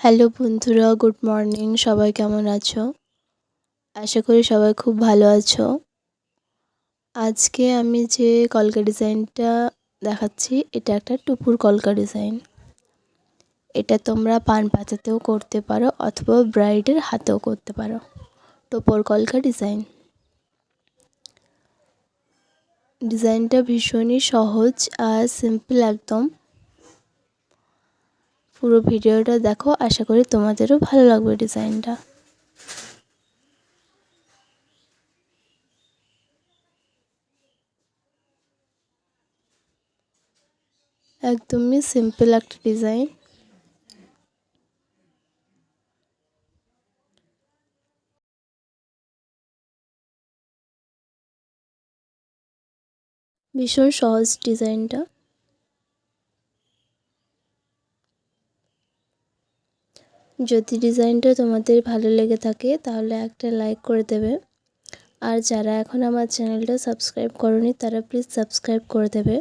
Hello বন্ধুরা, good morning. সবাই কেমন আছো? আশা করি সবাই খুব ভালো আছো। আজকে আমি যে কলকা ডিজাইনটা দেখাচ্ছি, এটা একটা টুপুর কলকা ডিজাইন। এটা তোমরা পান পাতাতেও করতে পারো অথবা ব্রাইডের হাতেও করতে পারো। টুপুর কলকা ডিজাইন। ডিজাইনটা ভীষণই সহজ আর সিম্পল একদম। পুরো ভিডিওটা দেখো, আশা করি তোমাদেরও ভালো লাগবে ডিজাইনটা। একদমই সিম্পল একটা ডিজাইন। ভীষণ সহজ ডিজাইনটা। যদি ডিজাইনটা তোমাদের ভালো লেগে থাকে তাহলে একটা লাইক করে দেবে। আর যারা এখন আমার চ্যানেলটা সাবস্ক্রাইব করোনি তারা প্লিজ সাবস্ক্রাইব করে দেবে।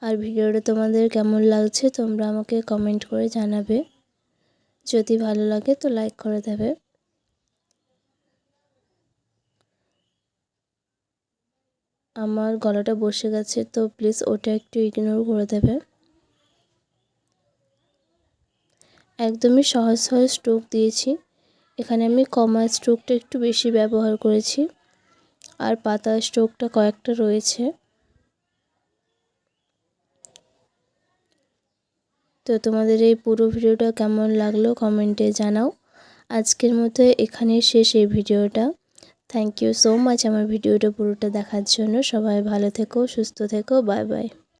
আর ভিডিওটা তোমাদের কেমন লাগছে তোমরা আমাকে কমেন্ট করে জানাবে। যদি ভালো লাগে তো লাইক করে দেবে। আমার গলাটা বসে গেছে, তো প্লিজ ওটা একটু ইগনোর করে দেবে। একদমই সহজ সহজ স্ট্রোক দিয়েছি। এখানে আমি কমা স্ট্রোকটা একটু বেশি ব্যবহার করেছি, আর পাতা স্ট্রোকটা কয়েকটা রয়েছে। তো তোমাদের এই পুরো ভিডিওটা কেমন লাগলো কমেন্টে জানাও। আজকের মতো এখানেই শেষ এই ভিডিওটা। থ্যাংক ইউ সো মাচ আমার ভিডিওটা পুরোটা দেখার জন্য। সবাই ভালো থেকো, সুস্থ থেকো। Bye bye.